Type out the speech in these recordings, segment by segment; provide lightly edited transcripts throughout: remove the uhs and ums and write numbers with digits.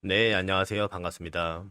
네, 안녕하세요. 반갑습니다.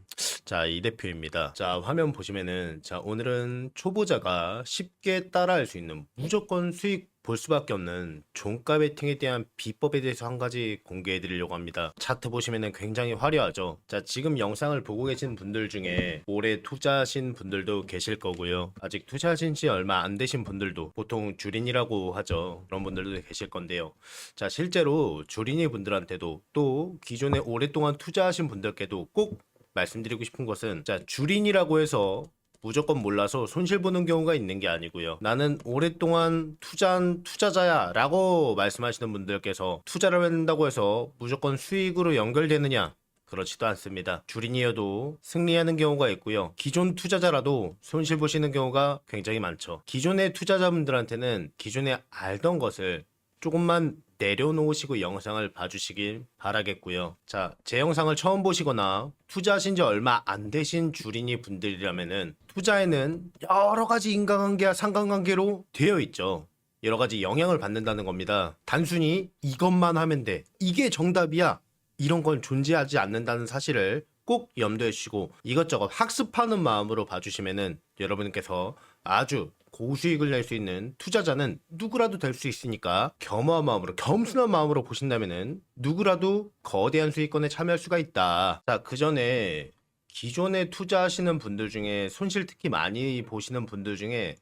자, 이 대표입니다. 자, 화면 보시면은, 자, 오늘은 초보자가 쉽게 따라할 수 있는 무조건 수익 볼 수밖에 없는 종가 베팅에 대한 비법에 대해서 한 가지 공개해 드리려고 합니다. 차트 보시면은 굉장히 화려하죠. 자, 지금 영상을 보고 계신 분들 중에 올해 투자하신 분들도 계실 거고요. 아직 투자하신 지 얼마 안 되신 분들도 보통 주린이라고 하죠. 그런 분들도 계실 건데요. 자, 실제로 주린이 분들한테도 또 기존에 오랫동안 투자하신 분들께도 꼭 말씀드리고 싶은 것은, 자, 주린이라고 해서 무조건 몰라서 손실 보는 경우가 있는 게 아니고요. 나는 오랫동안 투자한 투자자야 라고 말씀하시는 분들께서 투자를 한다고 해서 무조건 수익으로 연결되느냐? 그렇지도 않습니다. 주린이어도 승리하는 경우가 있고요. 기존 투자자라도 손실 보시는 경우가 굉장히 많죠. 기존의 투자자분들한테는 기존에 알던 것을 조금만 내려놓으시고 영상을 봐주시길 바라겠고요. 자, 제 영상을 처음 보시거나 투자하신 지 얼마 안 되신 주린이 분들이라면은 투자에는 여러 가지 인과관계와 상관관계로 되어 있죠. 여러 가지 영향을 받는다는 겁니다. 단순히 이것만 하면 돼, 이게 정답이야, 이런 건 존재하지 않는다는 사실을 꼭 염두에 주시고 이것저것 학습하는 마음으로 봐주시면은 여러분께서 아주 고수익을 낼 수 있는 투자자는 누구라도 될 수 있으니까 겸허한 마음으로, 겸손한 마음으로 보신다면은 누구라도 거대한 수익권에 참여할 수가 있다. 자, 그 전에 기존에 투자하시는 분들 중에 손실 특히 많이 보시는 분들 중에,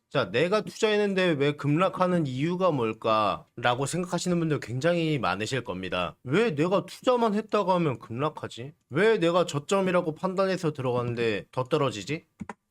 자, 내가 투자했는데 왜 급락하는 이유가 뭘까라고 생각하시는 분들 굉장히 많으실 겁니다. 왜 내가 투자만 했다가 하면 급락하지? 왜 내가 저점이라고 판단해서 들어갔는데 더 떨어지지?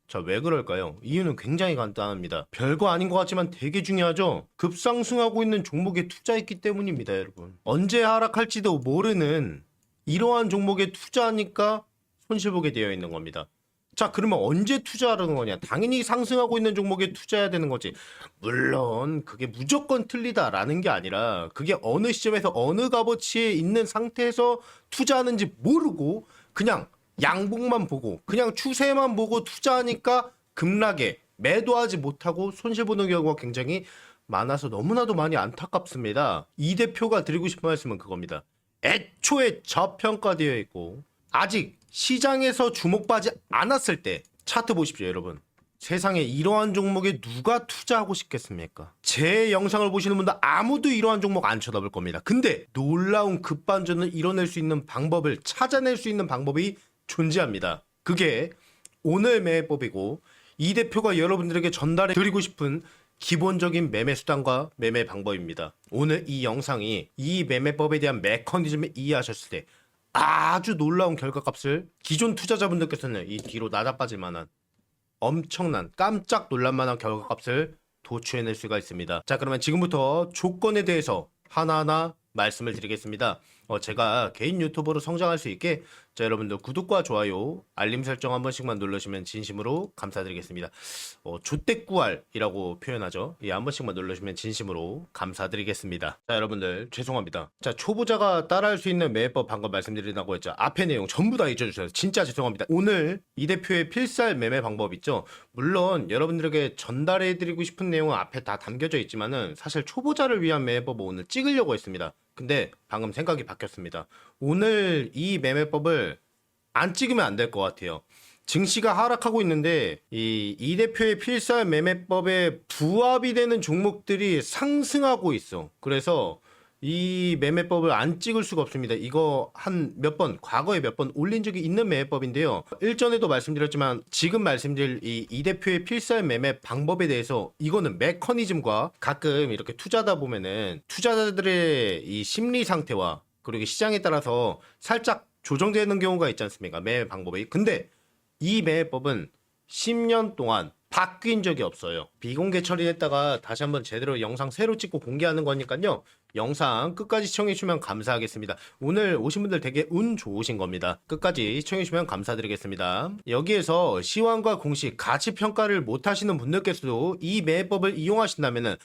자, 왜 그럴까요? 이유는 굉장히 간단합니다. 별거 아닌 것 같지만 되게 중요하죠? 급상승하고 있는 종목에 투자했기 때문입니다, 여러분. 언제 하락할지도 모르는 이러한 종목에 투자하니까 손실 보게 되어 있는 겁니다. 자, 그러면 언제 투자하는 거냐? 당연히 상승하고 있는 종목에 투자해야 되는 거지. 물론 그게 무조건 틀리다라는 게 아니라, 그게 어느 시점에서 어느 값어치에 있는 상태에서 투자하는지 모르고 그냥 양봉만 보고 그냥 추세만 보고 투자하니까 급락에 매도하지 못하고 손실 보는 경우가 굉장히 많아서 너무나도 많이 안타깝습니다. 이 대표가 드리고 싶은 말씀은 그겁니다. 애초에 저평가되어 있고 아직 시장에서 주목받지 않았을 때 차트 보십시오, 여러분. 세상에 이러한 종목에 누가 투자하고 싶겠습니까? 제 영상을 보시는 분들 아무도 이러한 종목 안 쳐다볼 겁니다. 근데 놀라운 급반전을 이뤄낼 수 있는 방법을 찾아낼 수 있는 방법이 존재합니다. 그게 오늘 매매법이고, 이 대표가 여러분들에게 전달해 드리고 싶은 기본적인 매매 수단과 매매 방법입니다. 오늘 이 영상이 이 매매법에 대한 메커니즘을 이해하셨을 때 아주 놀라운 결과값을 기존 투자자분들께서는 이 뒤로 나자빠질 만한 엄청난 깜짝 놀랄만한 결과값을 도출해낼 수가 있습니다. 자, 그러면 지금부터 조건에 대해서 하나하나 말씀을 드리겠습니다. 제가 개인 유튜버로 성장할 수 있게, 자, 여러분들 구독과 좋아요, 알림 설정 한 번씩만 눌러주시면 진심으로 감사드리겠습니다. 조떼꾸알이라고 표현하죠. 한 번씩만 눌러주시면 진심으로 감사드리겠습니다. 자, 여러분들 죄송합니다. 자, 초보자가 따라할 수 있는 매매법 방금 말씀드린다고 했죠. 앞에 내용 전부 다 잊어주세요. 진짜 죄송합니다. 오늘 이 대표의 필살 매매 방법 있죠. 물론 여러분들에게 전달해드리고 싶은 내용은 앞에 다 담겨져 있지만은 사실 초보자를 위한 매매법을 오늘 찍으려고 했습니다. 근데 방금 생각이 바뀌었습니다. 오늘 이 매매법을 안 찍으면 안 될 것 같아요. 증시가 하락하고 있는데 이 대표의 필살 매매법에 부합이 되는 종목들이 상승하고 있어. 그래서 이 매매법을 안 찍을 수가 없습니다. 이거 한 몇 번, 과거에 몇 번 올린 적이 있는 매매법인데요. 일전에도 말씀드렸지만 지금 말씀드릴 이 대표의 필살 매매 방법에 대해서, 이거는 메커니즘과 가끔 이렇게 투자하다 보면은 투자자들의 이 심리 상태와 그리고 시장에 따라서 살짝 조정되는 경우가 있지 않습니까? 매매 방법이. 근데 이 매매법은 10년 동안 바뀐 적이 없어요. 비공개 처리했다가 다시 한번 제대로 영상 새로 찍고 공개하는 거니까요. 영상 끝까지 시청해주시면 감사하겠습니다. 오늘 오신 분들 되게 운 좋으신 겁니다. 끝까지 시청해주시면 감사드리겠습니다. 여기에서 시황과 공식, 가치평가를 못하시는 분들께서도 이 매매법을 이용하신다면은,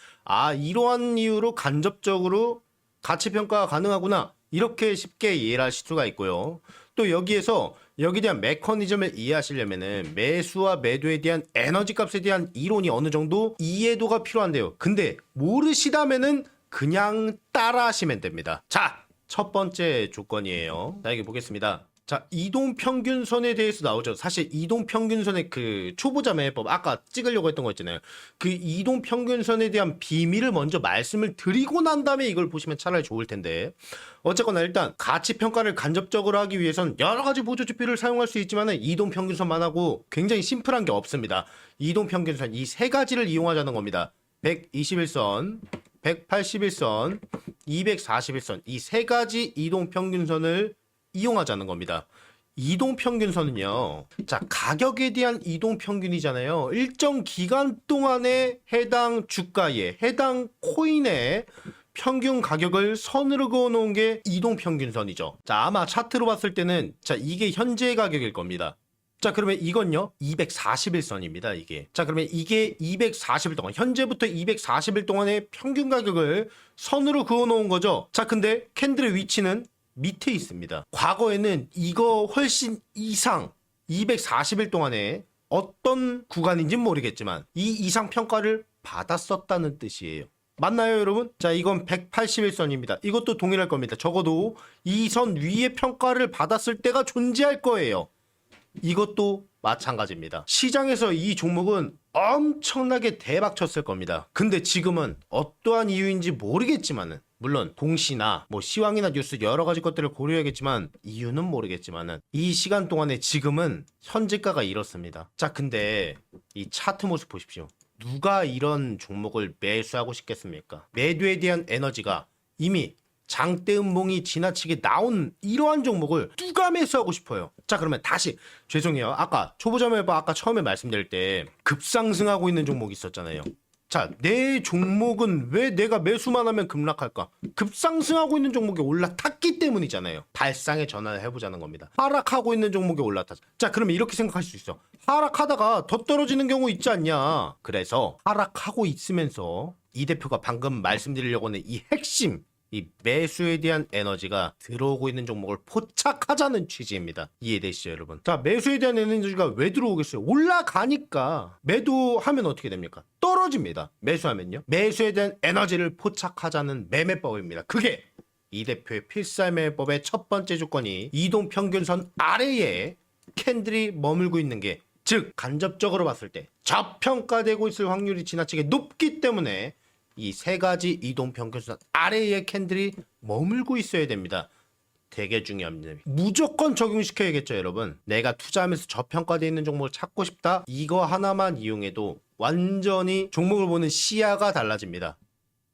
이러한 이유로 간접적으로 가치평가가 가능하구나, 이렇게 쉽게 이해를 하실 수가 있고요. 또 여기에서 여기에 대한 메커니즘을 이해하시려면은 매수와 매도에 대한 에너지 값에 대한 이론이 어느 정도 이해도가 필요한데요. 근데 모르시다면은 그냥 따라 하시면 됩니다. 자, 첫 번째 조건이에요. 자, 여기 보겠습니다. 자, 이동평균선에 대해서 나오죠. 사실 이동평균선의 그 초보자 매매법 아까 찍으려고 했던 거 있잖아요. 그 이동평균선에 대한 비밀을 먼저 말씀을 드리고 난 다음에 이걸 보시면 차라리 좋을 텐데, 어쨌거나 일단 가치평가를 간접적으로 하기 위해선 여러 가지 보조지표를 사용할 수 있지만은 이동평균선만 하고 굉장히 심플한 게 없습니다. 이동평균선 이 세 가지를 이용하자는 겁니다. 121선, 181선, 241선 이 세 가지 이동평균선을 이용하자는 겁니다. 이동평균선은요, 자, 가격에 대한 이동평균이잖아요. 일정 기간 동안에 해당 주가에, 해당 코인의 평균 가격을 선으로 그어 놓은 게 이동평균선이죠. 자, 아마 차트로 봤을 때는, 자, 이게 현재 가격일 겁니다. 자, 그러면 이건요, 241선입니다, 이게. 자, 그러면 이게 240일 동안, 현재부터 240일 동안의 평균 가격을 선으로 그어 놓은 거죠. 자, 근데 캔들의 위치는 밑에 있습니다. 과거에는 이거 훨씬 이상 240일 동안에 어떤 구간인지는 모르겠지만 이 이상 평가를 받았었다는 뜻이에요. 맞나요, 여러분? 자, 이건 181선입니다. 이것도 동일할 겁니다. 적어도 이 선 위에 평가를 받았을 때가 존재할 거예요. 이것도 마찬가지입니다. 시장에서 이 종목은 엄청나게 대박 쳤을 겁니다. 근데 지금은 어떠한 이유인지 모르겠지만은, 물론 공시나 뭐 시황이나 뉴스 여러 가지 것들을 고려해야겠지만 이유는 모르겠지만은 이 시간 동안에 지금은 현재가가 이렇습니다. 자, 근데 이 차트 모습 보십시오. 누가 이런 종목을 매수하고 싶겠습니까? 매도에 대한 에너지가 이미 장대 음봉이 지나치게 나온 이러한 종목을 누가 매수하고 싶어요? 자, 그러면 다시 죄송해요. 아까 초보자 매매 아까 처음에 말씀드릴 때 급상승하고 있는 종목이 있었잖아요. 자, 내 종목은 왜 내가 매수만 하면 급락할까? 급상승하고 있는 종목이 올라탔기 때문이잖아요. 발상의 전환을 해보자는 겁니다. 하락하고 있는 종목이 올라탔어. 자, 그러면 이렇게 생각할 수 있어. 하락하다가 더 떨어지는 경우 있지 않냐? 그래서 하락하고 있으면서 이 대표가 방금 말씀드리려고 하는 이 핵심, 이 매수에 대한 에너지가 들어오고 있는 종목을 포착하자는 취지입니다. 이해되시죠, 여러분? 자, 매수에 대한 에너지가 왜 들어오겠어요? 올라가니까. 매도하면 어떻게 됩니까? 떨어집니다. 매수하면요. 매수에 대한 에너지를 포착하자는 매매법입니다. 그게 이 대표의 필살매매법의 첫 번째 조건이 이동평균선 아래에 캔들이 머물고 있는 게, 즉 간접적으로 봤을 때 저평가되고 있을 확률이 지나치게 높기 때문에 이 세 가지 이동평균선 아래의 캔들이 머물고 있어야 됩니다. 되게 중요합니다. 무조건 적용시켜야겠죠, 여러분. 내가 투자하면서 저평가되어 있는 종목을 찾고 싶다? 이거 하나만 이용해도 완전히 종목을 보는 시야가 달라집니다.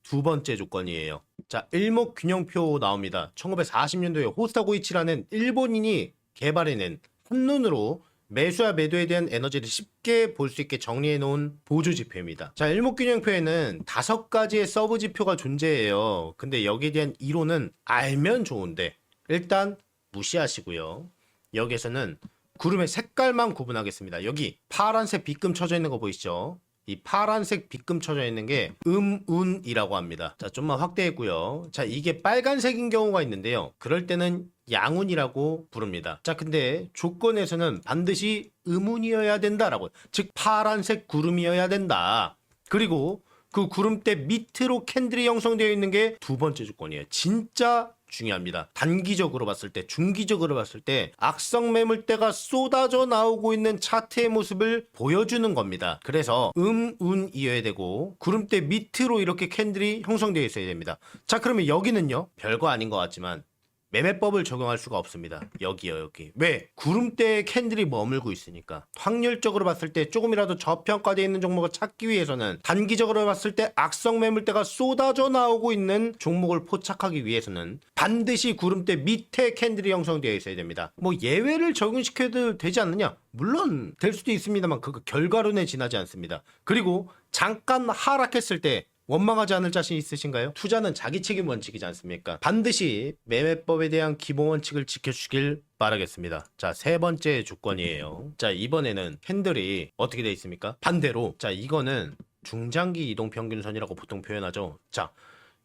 두 번째 조건이에요. 자, 일목균형표 나옵니다. 1940년도에 호스타 고이치라는 일본인이 개발해낸 한눈으로 매수와 매도에 대한 에너지를 쉽게 볼 수 있게 정리해 놓은 보조 지표입니다. 자, 일목균형표에는 5가지의 서브 지표가 존재해요. 근데 여기에 대한 이론은 알면 좋은데 일단 무시하시고요. 여기에서는 구름의 색깔만 구분하겠습니다. 여기 파란색 빗금 쳐져 있는 거 보이시죠? 이 파란색 빗금 쳐져 있는 게 음운이라고 합니다. 자, 좀만 확대했고요. 자, 이게 빨간색인 경우가 있는데요. 그럴 때는 양운이라고 부릅니다. 자, 근데 조건에서는 반드시 음운이어야 된다라고, 즉 파란색 구름이어야 된다. 그리고 그 구름대 밑으로 캔들이 형성되어 있는 게 두 번째 조건이에요. 진짜 중요합니다. 단기적으로 봤을 때, 중기적으로 봤을 때 악성 매물대가 쏟아져 나오고 있는 차트의 모습을 보여주는 겁니다. 그래서 운이어야 되고 구름대 밑으로 이렇게 캔들이 형성되어 있어야 됩니다. 자, 그러면 여기는요, 별거 아닌 것 같지만 매매법을 적용할 수가 없습니다. 여기요, 여기. 왜? 구름대에 캔들이 머물고 있으니까. 확률적으로 봤을 때 조금이라도 저평가되어 있는 종목을 찾기 위해서는, 단기적으로 봤을 때 악성 매물대가 쏟아져 나오고 있는 종목을 포착하기 위해서는 반드시 구름대 밑에 캔들이 형성되어 있어야 됩니다. 뭐 예외를 적용시켜도 되지 않느냐? 물론 될 수도 있습니다만 그거 결과론에 지나지 않습니다. 그리고 잠깐 하락했을 때 원망하지 않을 자신 있으신가요? 투자는 자기 책임 원칙이지 않습니까? 반드시 매매법에 대한 기본 원칙을 지켜주길 바라겠습니다. 자, 세 번째 조건이에요. 자, 이번에는 캔들이 어떻게 되어 있습니까? 반대로, 자, 이거는 중장기 이동평균선이라고 보통 표현하죠. 자,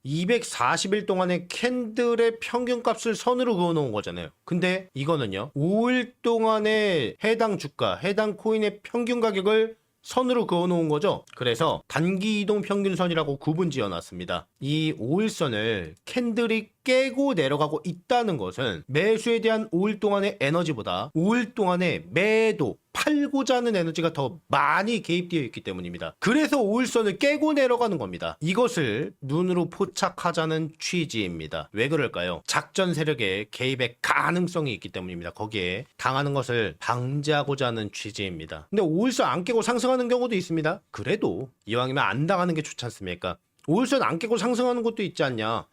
240일 동안의 캔들의 평균값을 선으로 그어놓은 거잖아요. 근데 이거는요, 5일 동안의 해당 주가, 해당 코인의 평균 가격을 선으로 그어놓은 거죠. 그래서 단기 이동 평균선이라고 구분 지어놨습니다. 이 5일선을 캔들이 깨고 내려가고 있다는 것은 매수에 대한 5일 동안의 에너지보다 5일 동안의 매도 팔고자 하는 에너지가 더 많이 개입되어 있기 때문입니다. 그래서 5일선을 깨고 내려가는 겁니다. 이것을 눈으로 포착하자는 취지입니다. 왜 그럴까요? 작전 세력의 개입의 가능성이 있기 때문입니다. 거기에 당하는 것을 방지하고자 하는 취지입니다. 근데 5일선 안 깨고 상승하는 경우도 있습니다. 그래도 이왕이면 안 당하는 게 좋지 않습니까? 5일선 안 깨고 상승하는 것도 있지 않냐?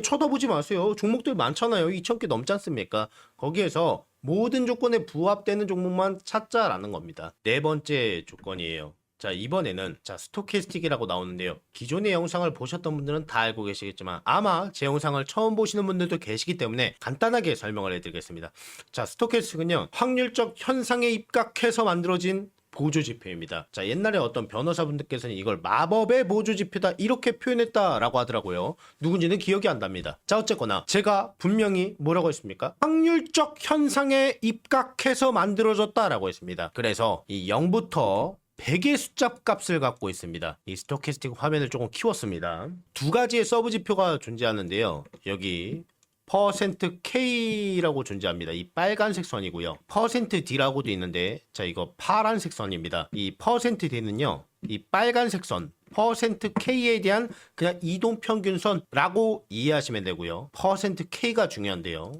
쳐다보지 마세요. 종목들 많잖아요. 2,000개 넘지 않습니까? 거기에서 모든 조건에 부합되는 종목만 찾자라는 겁니다. 네 번째 조건이에요. 자, 이번에는 스토캐스틱이라고 나오는데요. 기존의 영상을 보셨던 분들은 다 알고 계시겠지만 아마 제 영상을 처음 보시는 분들도 계시기 때문에 간단하게 설명을 해드리겠습니다. 자, 스토캐스틱은요, 확률적 현상에 입각해서 만들어진 보조지표입니다. 자, 옛날에 어떤 변호사분들께서는 이걸 마법의 보조지표다 이렇게 표현했다라고 하더라고요. 누군지는 기억이 안 납니다. 자, 어쨌거나 제가 분명히 뭐라고 했습니까? 확률적 현상에 입각해서 만들어졌다라고 했습니다. 그래서 이 0부터 100의 숫자 값을 갖고 있습니다. 이 스토캐스틱 화면을 조금 키웠습니다. 두 가지의 서브 지표가 존재하는데요. 여기 %K라고 존재합니다. 이 빨간색 선이고요. %D라고도 있는데, 자, 이거 파란색 선입니다. 이 %D는요, 이 빨간색 선, %K에 대한 그냥 이동평균선라고 이해하시면 되고요. %K가 중요한데요.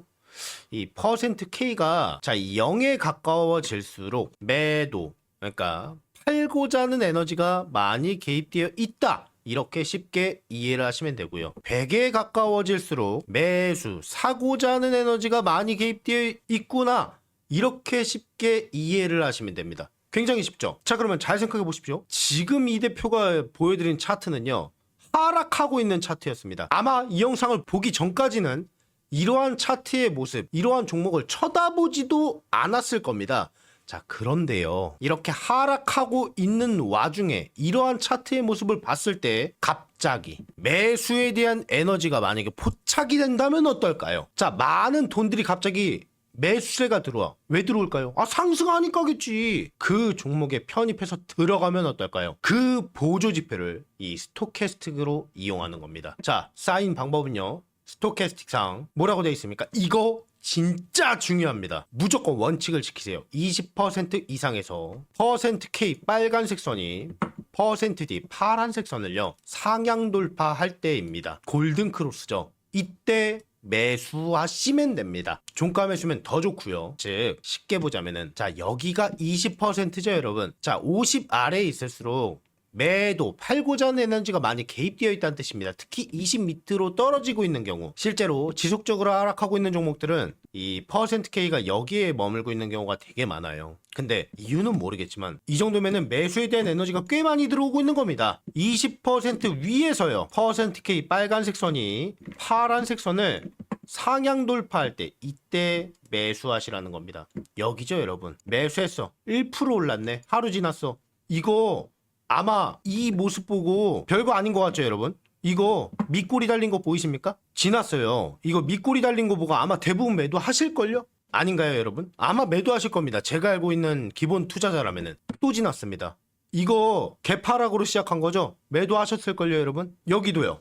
이 %K가, 자, 0에 가까워질수록 매도, 그러니까 팔고자 하는 에너지가 많이 개입되어 있다. 이렇게 쉽게 이해를 하시면 되고요. 100에 가까워질수록 매수, 사고자 하는 에너지가 많이 개입되어 있구나. 이렇게 쉽게 이해를 하시면 됩니다. 굉장히 쉽죠? 자, 그러면 잘 생각해 보십시오. 지금 이 대표가 보여드린 차트는요, 하락하고 있는 차트였습니다. 아마 이 영상을 보기 전까지는 이러한 차트의 모습, 이러한 종목을 쳐다보지도 않았을 겁니다. 자, 그런데요, 이렇게 하락하고 있는 와중에 이러한 차트의 모습을 봤을 때 갑자기 매수에 대한 에너지가 만약에 포착이 된다면 어떨까요? 자, 많은 돈들이 갑자기 매수세가 들어와. 왜 들어올까요? 상승하니까겠지. 그 종목에 편입해서 들어가면 어떨까요? 그 보조지표를 이 스토캐스틱으로 이용하는 겁니다. 자, 쌓인 방법은요, 스토캐스틱상 뭐라고 되어 있습니까? 이거 진짜 중요합니다. 무조건 원칙을 지키세요. 20% 이상에서 %K 빨간색 선이 %D 파란색 선을요, 상향 돌파할 때입니다. 골든 크로스죠. 이때 매수하시면 됩니다. 종가 매수면 더 좋고요. 즉 쉽게 보자면은, 자, 여기가 20%죠 여러분. 자, 50 아래에 있을수록 매도, 팔고자 하는 에너지가 많이 개입되어 있다는 뜻입니다. 특히 20 밑으로 떨어지고 있는 경우, 실제로 지속적으로 하락하고 있는 종목들은 이 %K가 여기에 머물고 있는 경우가 되게 많아요. 근데 이유는 모르겠지만 이 정도면은 매수에 대한 에너지가 꽤 많이 들어오고 있는 겁니다. 20% 위에서요, %K 빨간색 선이 파란색 선을 상향 돌파할 때, 이때 매수하시라는 겁니다. 여기죠 여러분. 매수했어. 1% 올랐네. 하루 지났어. 이거 아마 이 모습 보고 별거 아닌 것 같죠 여러분? 이거 밑꼬리 달린 거 보이십니까? 지났어요. 이거 밑꼬리 달린 거 보고 아마 대부분 매도하실걸요? 아닌가요 여러분? 아마 매도하실 겁니다. 제가 알고 있는 기본 투자자라면은. 또 지났습니다. 이거 개파락으로 시작한 거죠? 매도하셨을걸요 여러분? 여기도요.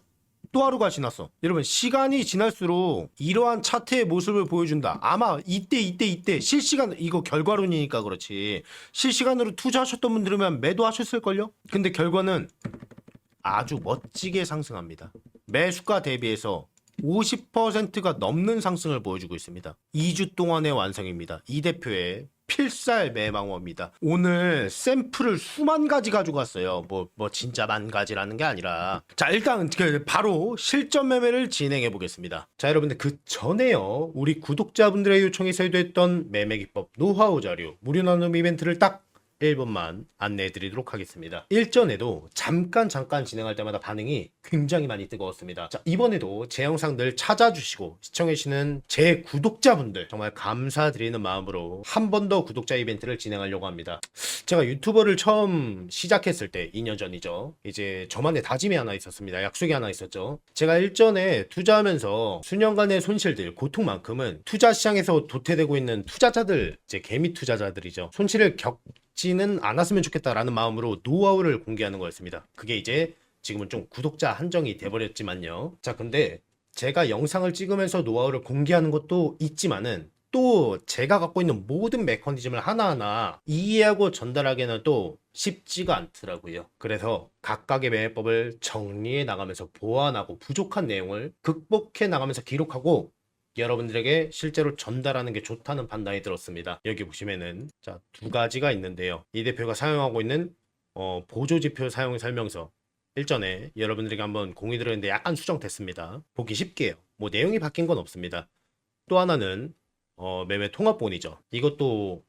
또 하루가 지났어. 여러분, 시간이 지날수록 이러한 차트의 모습을 보여준다. 아마 이때 실시간, 이거 결과론이니까 그렇지, 실시간으로 투자하셨던 분들이면 매도하셨을걸요? 근데 결과는 아주 멋지게 상승합니다. 매수가 대비해서 50%가 넘는 상승을 보여주고 있습니다. 2주 동안의 완성입니다. 이 대표의 필살 매방어입니다. 오늘 샘플을 수만 가지 가지고 왔어요. 뭐 진짜 만 가지라는 게 아니라. 자, 일단 바로 실전 매매를 진행해 보겠습니다. 자, 여러분들, 그 전에요, 우리 구독자분들의 요청이 서도했던 매매 기법 노하우 자료 무료 나눔 이벤트를 딱 1번만 안내해 드리도록 하겠습니다. 일전에도 잠깐 진행할 때마다 반응이 굉장히 많이 뜨거웠습니다. 자, 이번에도 제 영상 늘 찾아주시고 시청해주시는 제 구독자분들 정말 감사드리는 마음으로 한 번 더 구독자 이벤트를 진행하려고 합니다. 제가 유튜버를 처음 시작했을 때 2년 전이죠. 이제 저만의 다짐이 하나 있었습니다. 약속이 하나 있었죠. 제가 일전에 투자하면서 수년간의 손실들, 고통만큼은 투자 시장에서 도태되고 있는 투자자들, 이제 개미 투자자들이죠, 손실을 죽지는 않았으면 좋겠다라는 마음으로 노하우를 공개하는 거였습니다. 그게 이제 지금은 좀 구독자 한정이 돼버렸지만요. 자, 근데 제가 영상을 찍으면서 노하우를 공개하는 것도 있지만은 또 제가 갖고 있는 모든 메커니즘을 하나하나 이해하고 전달하기에는 또 쉽지가 않더라고요. 그래서 각각의 매매법을 정리해 나가면서 보완하고 부족한 내용을 극복해 나가면서 기록하고 여러분들에게 실제로 전달하는 게 좋다는 판단이 들었습니다. 여기 보시면은 자, 두 가지가 있는데요. 이 대표가 사용하고 있는 보조지표 사용 설명서 일전에 여러분들에게 한번 공유 드렸는데 약간 수정됐습니다. 보기 쉽게요. 뭐 내용이 바뀐 건 없습니다. 또 하나는 매매 통합본이죠. 이것도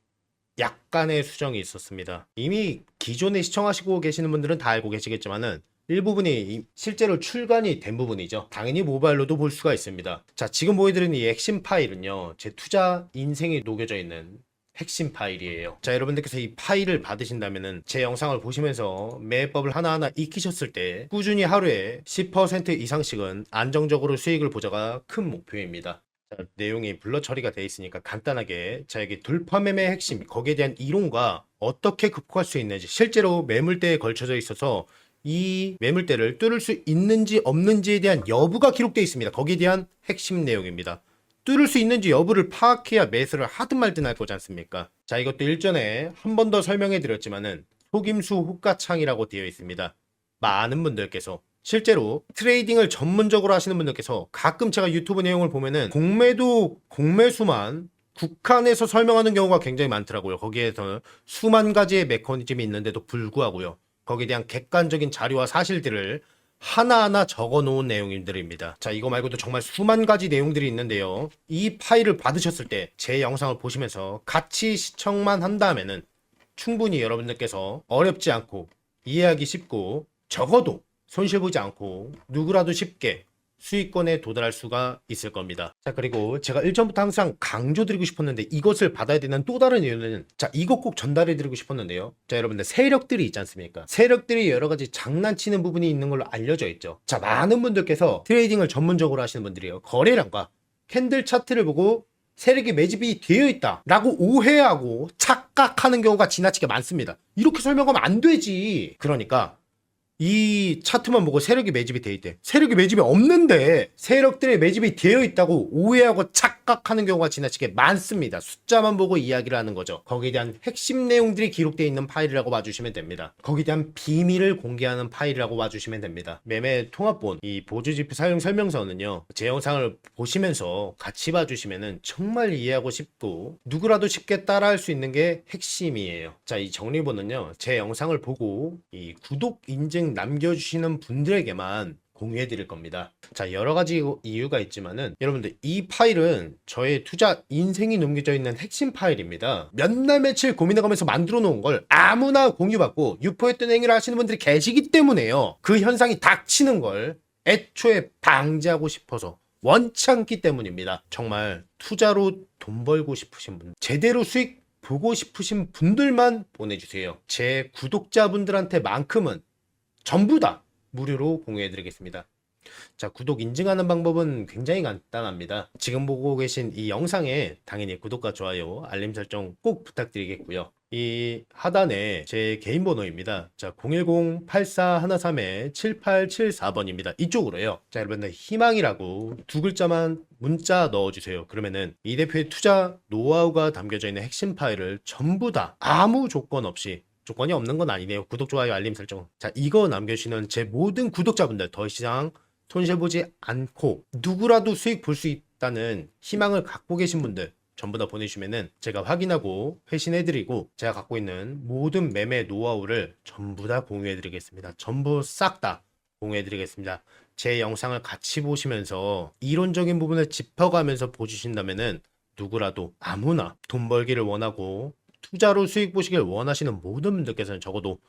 약간의 수정이 있었습니다. 이미 기존에 시청하시고 계시는 분들은 다 알고 계시겠지만은 일부분이 실제로 출간이 된 부분이죠. 당연히 모바일로도 볼 수가 있습니다. 자, 지금 보여드리는 이 핵심 파일은요, 제 투자 인생이 녹여져 있는 핵심 파일이에요. 자, 여러분들께서 이 파일을 받으신다면은 제 영상을 보시면서 매매법을 하나하나 익히셨을 때 꾸준히 하루에 10% 이상씩은 안정적으로 수익을 보자가 큰 목표입니다. 자, 내용이 블러 처리가 되어 있으니까 간단하게 자, 여기 돌파 매매의 핵심, 거기에 대한 이론과 어떻게 극복할 수 있는지, 실제로 매물대에 걸쳐져 있어서 이 매물대를 뚫을 수 있는지 없는지에 대한 여부가 기록되어 있습니다. 거기에 대한 핵심 내용입니다. 뚫을 수 있는지 여부를 파악해야 매수를 하든 말든 할 거지 않습니까? 자, 이것도 일전에 한 번 더 설명해 드렸지만은 속임수 호가창이라고 되어 있습니다. 많은 분들께서 실제로 트레이딩을 전문적으로 하시는 분들께서 가끔 제가 유튜브 내용을 보면은 공매도 공매수만 국한해서 설명하는 경우가 굉장히 많더라고요. 거기에서 수만 가지의 메커니즘이 있는데도 불구하고요. 거기에 대한 객관적인 자료와 사실들을 하나하나 적어 놓은 내용들입니다. 자, 이거 말고도 정말 수만 가지 내용들이 있는데요. 이 파일을 받으셨을 때 제 영상을 보시면서 같이 시청만 한다면은 충분히 여러분들께서 어렵지 않고 이해하기 쉽고 적어도 손실 보지 않고 누구라도 쉽게 수익권에 도달할 수가 있을 겁니다. 자, 그리고 제가 일전부터 항상 강조드리고 싶었는데 이것을 받아야 되는 또 다른 이유는 자, 이것 꼭 전달해 드리고 싶었는데요. 자, 여러분들 세력들이 있지 않습니까? 세력들이 여러 가지 장난치는 부분이 있는 걸로 알려져 있죠. 자, 많은 분들께서 트레이딩을 전문적으로 하시는 분들이요. 거래량과 캔들 차트를 보고 세력이 매집이 되어 있다 라고 오해하고 착각하는 경우가 지나치게 많습니다. 이렇게 설명하면 안 되지. 그러니까 이 차트만 보고 세력이 매집이 되어 있대. 세력이 매집이 없는데 세력들의 매집이 되어 있다고 오해하고 착각하는 경우가 지나치게 많습니다. 숫자만 보고 이야기를 하는 거죠. 거기에 대한 핵심 내용들이 기록되어 있는 파일이라고 봐주시면 됩니다. 거기에 대한 비밀을 공개하는 파일이라고 봐주시면 됩니다. 매매 통합본 이 보조지표 사용 설명서는요, 제 영상을 보시면서 같이 봐주시면은 정말 이해하고 쉽고 누구라도 쉽게 따라할 수 있는 게 핵심이에요. 자, 이 정리본은요, 제 영상을 보고 이 구독 인증 남겨주시는 분들에게만 공유해 드릴 겁니다. 자, 여러 가지 이유가 있지만은 여러분들 이 파일은 저의 투자 인생이 녹여져 있는 핵심 파일입니다. 몇 날 며칠 고민해 가면서 만들어 놓은 걸 아무나 공유받고 유포했던 행위를 하시는 분들이 계시기 때문에요. 그 현상이 닥치는 걸 애초에 방지하고 싶어서 원치 않기 때문입니다. 정말 투자로 돈 벌고 싶으신 분, 제대로 수익 보고 싶으신 분들만 보내주세요. 제 구독자분들한테만큼은 전부 다 무료로 공유해드리겠습니다. 자, 구독 인증하는 방법은 굉장히 간단합니다. 지금 보고 계신 이 영상에 당연히 구독과 좋아요, 알림 설정 꼭 부탁드리겠고요. 이 하단에 제 개인 번호입니다. 자, 010-8413-7874번입니다. 이쪽으로요. 자, 여러분들 희망이라고 두 글자만 문자 넣어주세요. 그러면은 이 대표의 투자 노하우가 담겨져 있는 핵심 파일을 전부 다 아무 조건 없이, 조건이 없는 건 아니네요. 구독, 좋아요, 알림 설정. 자, 이거 남겨주시는 제 모든 구독자분들 더 이상 손실 보지 않고 누구라도 수익 볼 수 있다는 희망을 갖고 계신 분들 전부 다 보내주시면은 제가 확인하고 회신해드리고 제가 갖고 있는 모든 매매 노하우를 전부 다 공유해드리겠습니다. 전부 싹 다 공유해드리겠습니다. 제 영상을 같이 보시면서 이론적인 부분을 짚어가면서 보주신다면은 누구라도 아무나 돈 벌기를 원하고 투자로 수익 보시길 원하시는 모든 분들께서는 적어도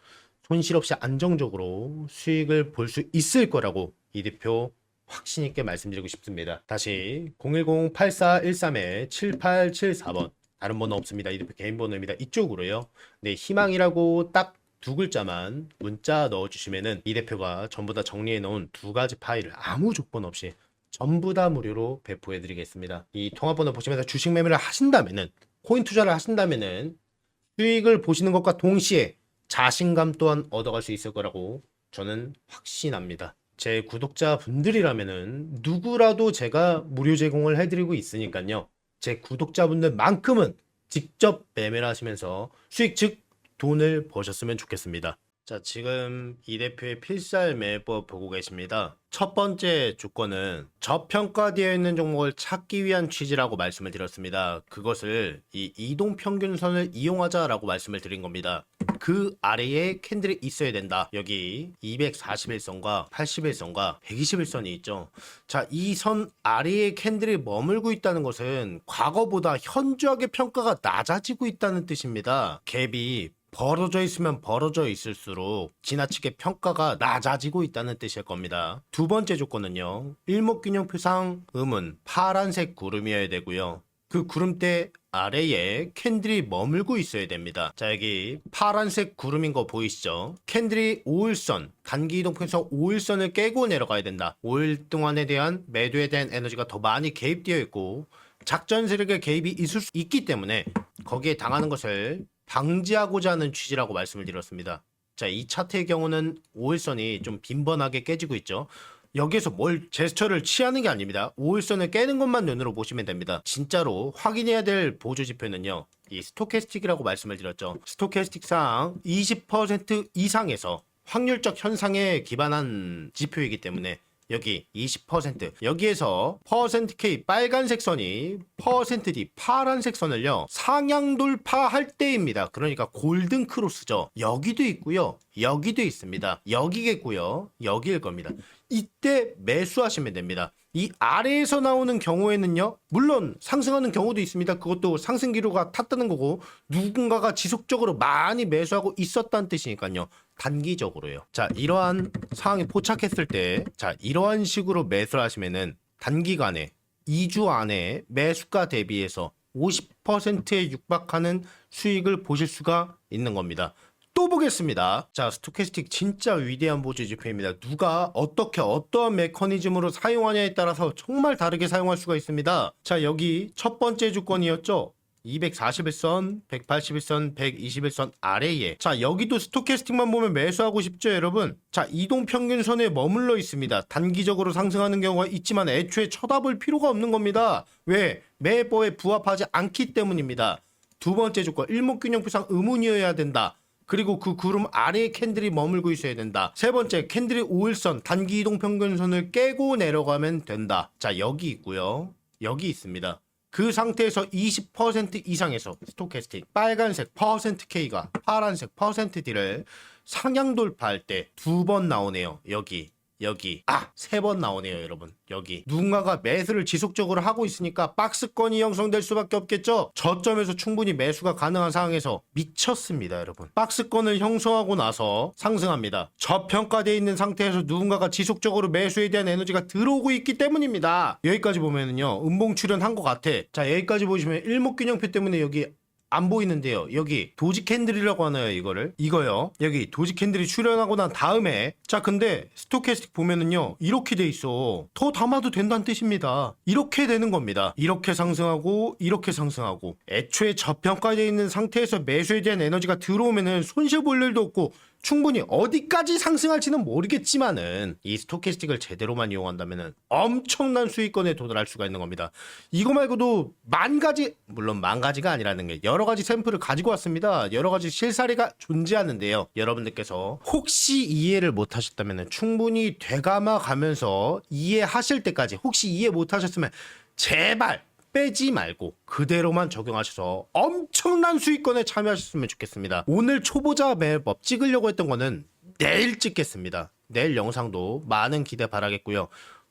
손실 없이 안정적으로 수익을 볼 수 있을 거라고 이 대표 확신 있게 말씀드리고 싶습니다. 다시 010-8413-7874번 다른 번호 없습니다. 이 대표 개인 번호입니다. 이쪽으로요. 네, 희망이라고 딱 두 글자만 문자 넣어주시면은 이 대표가 전부 다 정리해 놓은 두 가지 파일을 아무 조건 없이 전부 다 무료로 배포해 드리겠습니다. 이 통화번호 보시면서 주식 매매를 하신다면은, 코인 투자를 하신다면은 수익을 보시는 것과 동시에 자신감 또한 얻어갈 수 있을 거라고 저는 확신합니다. 제 구독자분들이라면은 누구라도 제가 무료 제공을 해드리고 있으니까요. 제 구독자분들만큼은 직접 매매를 하시면서 수익 즉 돈을 버셨으면 좋겠습니다. 자, 지금 이 대표의 필살 매매법 보고 계십니다. 첫 번째 조건은 저평가되어 있는 종목을 찾기 위한 취지라고 말씀을 드렸습니다. 그것을 이 이동평균선을 이용하자라고 말씀을 드린 겁니다. 그 아래에 캔들이 있어야 된다. 여기 241선과 81선과 121선이 있죠. 자, 이 선 아래에 캔들이 머물고 있다는 것은 과거보다 현저하게 평가가 낮아지고 있다는 뜻입니다. 갭이 벌어져 있으면 벌어져 있을수록 지나치게 평가가 낮아지고 있다는 뜻일 겁니다. 두 번째 조건은요. 일목균형표상 음은 파란색 구름이어야 되고요. 그 구름대 아래에 캔들이 머물고 있어야 됩니다. 자, 여기 파란색 구름인 거 보이시죠? 캔들이 5일선, 단기이동평선 5일선을 깨고 내려가야 된다. 5일 동안에 대한 매도에 대한 에너지가 더 많이 개입되어 있고 작전 세력의 개입이 있을 수 있기 때문에 거기에 당하는 것을 방지하고자 하는 취지라고 말씀을 드렸습니다. 자, 이 차트의 경우는 5일선이 좀 빈번하게 깨지고 있죠. 여기에서 뭘 제스처를 취하는 게 아닙니다. 5일선을 깨는 것만 눈으로 보시면 됩니다. 진짜로 확인해야 될 보조 지표는요. 이 스토캐스틱이라고 말씀을 드렸죠. 스토캐스틱상 20% 이상에서 확률적 현상에 기반한 지표이기 때문에 여기 20% 여기에서 %K 빨간색 선이 %D 파란색 선을요 상향 돌파할 때입니다. 그러니까 골든 크로스죠. 여기도 있고요. 여기도 있습니다. 여기겠고요. 여기일 겁니다. 이때 매수하시면 됩니다. 이 아래에서 나오는 경우에는요. 물론 상승하는 경우도 있습니다. 그것도 상승 기류가 탔다는 거고 누군가가 지속적으로 많이 매수하고 있었다는 뜻이니까요. 단기적으로요. 자, 이러한 상황에 포착했을 때 자, 이러한 식으로 매수를 하시면은 단기간에 2주 안에 매수가 대비해서 50%에 육박하는 수익을 보실 수가 있는 겁니다. 또 보겠습니다. 자, 스토캐스틱 진짜 위대한 보조 지표입니다. 누가 어떻게 어떠한 메커니즘으로 사용하냐에 따라서 정말 다르게 사용할 수가 있습니다. 자, 여기 첫 번째 조건이었죠. 241선, 181선, 121선 아래에 자, 여기도 스토캐스틱만 보면 매수하고 싶죠, 여러분? 자, 이동평균선에 머물러 있습니다. 단기적으로 상승하는 경우가 있지만 애초에 쳐다볼 필요가 없는 겁니다. 왜? 매매법에 부합하지 않기 때문입니다. 두 번째 조건, 일목균형표상 음운이어야 된다. 그리고 그 구름 아래에 캔들이 머물고 있어야 된다. 세 번째, 캔들이 5일선 단기 이동평균선을 깨고 내려가면 된다. 자, 여기 있고요. 여기 있습니다. 그 상태에서 20% 이상에서 스토캐스틱 빨간색 %K가 파란색 %D를 상향 돌파할 때 두 번 나오네요. 여기 세 번 나오네요, 여러분. 여기 누군가가 매수를 지속적으로 하고 있으니까 박스권이 형성될 수밖에 없겠죠. 저점에서 충분히 매수가 가능한 상황에서 미쳤습니다, 여러분. 박스권을 형성하고 나서 상승합니다. 저평가되어 있는 상태에서 누군가가 지속적으로 매수에 대한 에너지가 들어오고 있기 때문입니다. 여기까지 보면은요, 음봉 출현한 것 같아. 자, 여기까지 보시면 일목균형표 때문에 여기 안 보이는데요. 여기 도지 캔들이라고 하나요, 이거를? 이거요. 여기 도지 캔들이 출현하고 난 다음에 자, 근데 스토캐스틱 보면은요. 이렇게 돼 있어. 더 담아도 된다는 뜻입니다. 이렇게 되는 겁니다. 이렇게 상승하고 이렇게 상승하고 애초에 저평가되어 있는 상태에서 매수에 대한 에너지가 들어오면은 손실 볼 일도 없고 충분히 어디까지 상승할지는 모르겠지만은 이 스토캐스틱을 제대로만 이용한다면은 엄청난 수익권에 도달할 수가 있는 겁니다. 이거 말고도 물론 만 가지가 아니라는 게 여러 가지 샘플을 가지고 왔습니다. 여러 가지 실사례가 존재하는데요. 여러분들께서 혹시 이해를 못 하셨다면은 충분히 되감아 가면서 이해하실 때까지 혹시 이해 못 하셨으면 제발 빼지 말고 그대로만 적용하셔서 엄청난 수익권에 참여하셨으면 좋겠습니다. 오늘 초보자 매매법 찍으려고 했던 거는 내일 찍겠습니다. 내일 영상도 많은 기대 바라겠고요.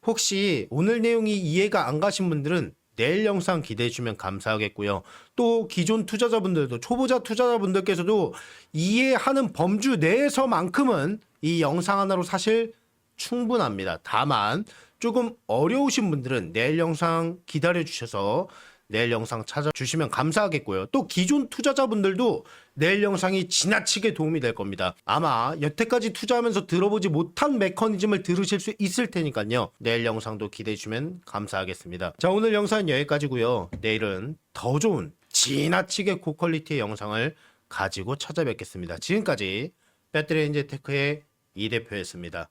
혹시 오늘 내용이 이해가 안 가신 분들은 내일 영상 기대해 주면 감사하겠고요. 또 기존 투자자분들도 초보자 투자자분들께서도 이해하는 범주 내에서만큼은 이 영상 하나로 사실 충분합니다. 다만 조금 어려우신 분들은 내일 영상 기다려 주셔서 내일 영상 찾아주시면 감사하겠고요. 또 기존 투자자분들도 내일 영상이 지나치게 도움이 될 겁니다. 아마 여태까지 투자하면서 들어보지 못한 메커니즘을 들으실 수 있을 테니까요. 내일 영상도 기대해 주시면 감사하겠습니다. 자, 오늘 영상은 여기까지고요. 내일은 더 좋은 지나치게 고퀄리티의 영상을 가지고 찾아뵙겠습니다. 지금까지 배터리 엔진 테크의 이 대표였습니다.